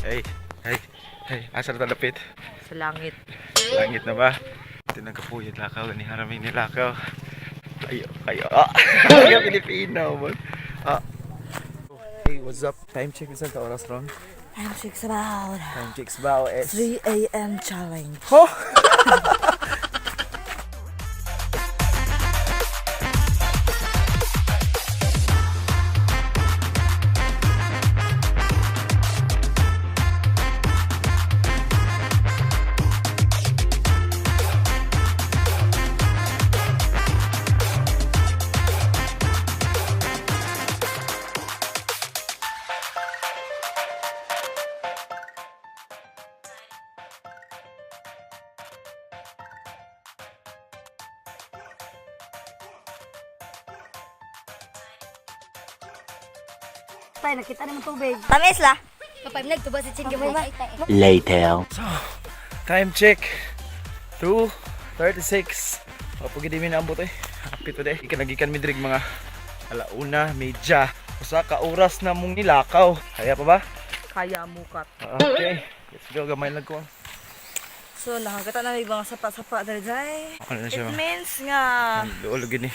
Hey, hey, hey, asa na talapit? Sa langit. Langit na ba? Ito nagkapuyod lakaw, ni haraming nilakaw. Kayo, ah! Kayo Pilipino, man. Ah. Hey, what's up? Time check, isang ka oras ron? Time checks about Time checks ba? 3 a.m. challenge. Oh! Tay, nakita naman tubig. Tamis la. Kapag nagtuba si Chin Gamay ba? Later. So, time check. 2:36. Kapag hindi mi naambot eh. Happy today. Ikanagikan mi drig mga 1:30. Usa ka oras na mong nilakaw. Kaya pa ba? Kaya mukat. Okay. Let's go. Gamay lang ko. So, nakakita na may mga sapa-sapa dali dai. Ano na siya? It means nga Doon gini.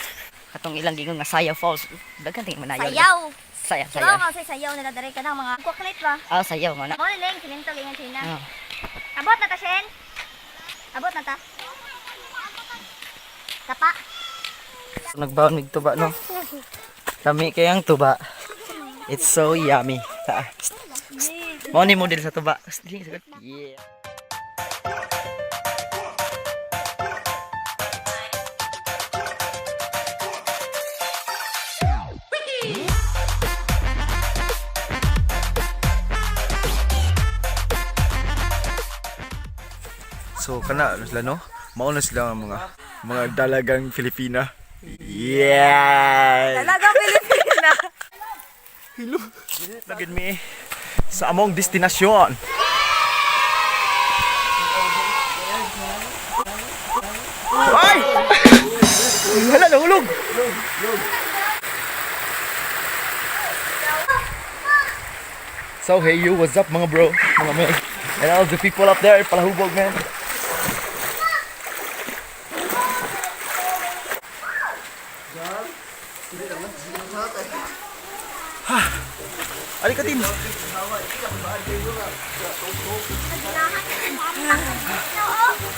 Katong ilang gigon nga Saya Falls. Daghan ting manayon. Sayaw! Saya, Diba saya. mga sayaw nila dari ka ng mga kukunit ba? Ah, sayaw man. Mo nilang sininto ganyan China. Ah. Abot na ta, Shen? Abot na ta. Sapa. So, nagbaon mig tuba no. Lami kayang tuba. It's so yummy. Ta. Mo ni model sa tuba. Yeah. So kana ano sila no? Mauna sila ang mga dalagang Filipina. Yeah. talaga Pilipina. Hello. Lagin mi sa among destinasyon. Ay! Hala nahulog. So hey you, what's up mga bro? Mga men. And all the people up there, palahubog man. Alikatin.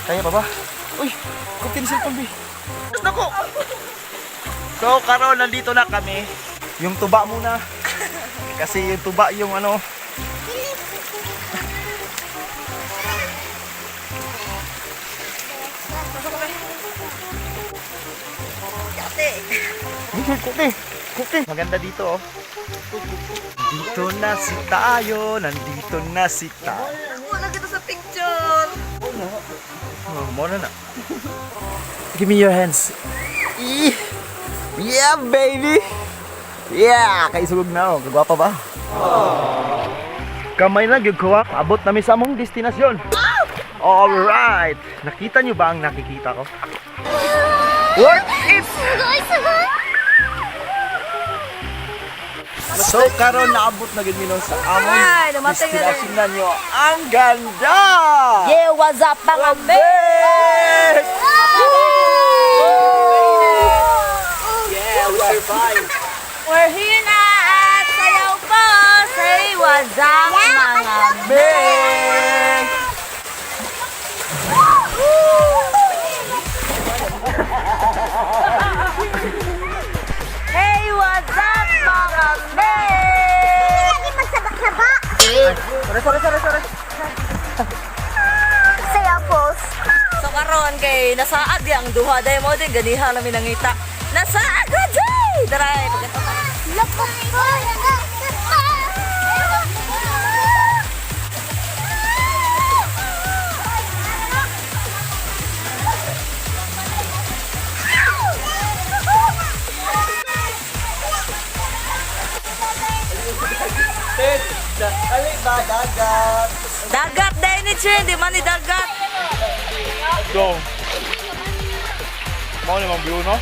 Kaya pa ba? Uy, kutin cellphone bi. Nako. So karon nandito na kami. Yung tuba muna. Kasi yung tuba yung ano. Kutin. Maganda dito oh. Dito na si tayo, nandito na si tayo. Wala kita sa picture. Oh, muna na. Give me your hands. Yeah, baby. Yeah, kaisugog na oh. Kagwapa ba? Kamay na gyud ko ha. Abot na mi sa among destinasyon. Alright. Nakita nyo ba ang nakikita ko? Worth it! So karon naabot na gid minon sa among Ay, dumating na destinasyon na nyo. Ang ganda! Yeah, what's up mga Best! Yeah, we survived. We're here na at Sayaw po. Say what's up mga Best! Hey, what's up mga men? Lagi magsabak-saba. Sorry. Sayaw Falls. So karon kay nasaad yang duha day mo din ganiha namin nangita. Nasaad ka day. Daray pagkatapos. Lapok po. Dagat day ni Chen, di man ni dagat. So, mau ni view no?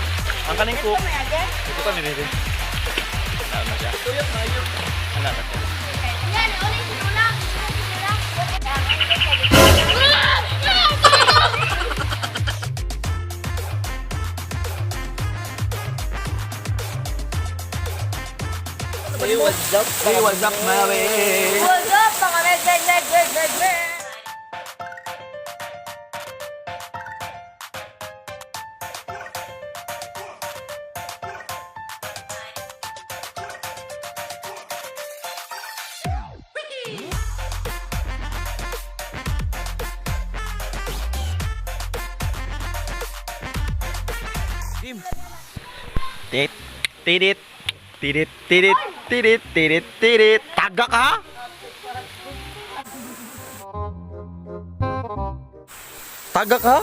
Ang kaning cook. Ito ta ni Dede. Ano na siya? Ano na siya? Yan, ulit si Lula. Hey, what's up, Mami? What's up, mga meg. Tit, tidit, tidit, tidit, tidit, tidit, tidit. Taga ka? Taga ka?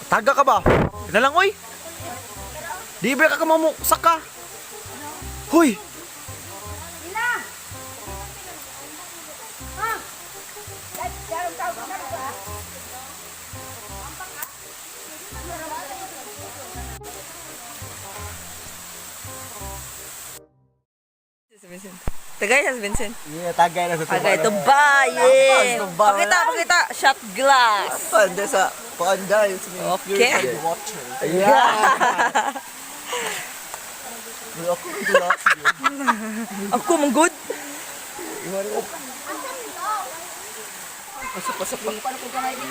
Taga ka ba? Ina lang, oy. Di ba ka mamuksak ka? Hoy! Tagay sa Vincent. Yeah, tagay na sa Tagay ito ba? Yeah. Pakita. Shot glass. Panda sa panda yung Okay. water. Yeah. Ako mong good.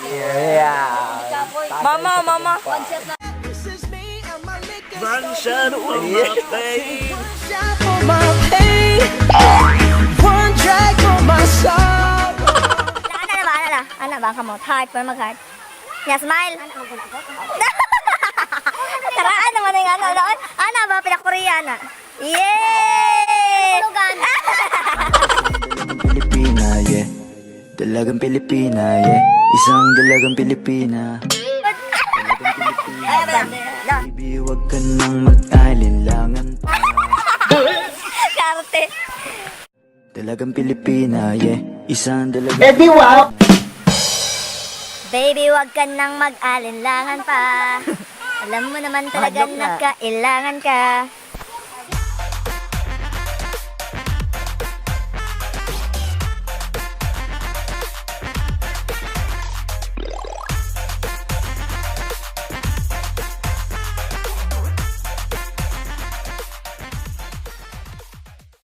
Yeah. Mama. Sunshine on my face. Ana ba kamot? Heart pa mag-heart. Yeah, smile. Karaan naman yung ano. Ana ba pinakoreana? Yay! Pilipina, yeah. Dalagang Pilipina, yeah. Isang dalagang Pilipina. Baby, wag ka nang mag-alinlangan pa. Karte. Dalagang Pilipina, yeah. Isang dalagang Baby, wag ka nang mag-alinlangan pa. Alam mo naman talagang nagkailangan ka.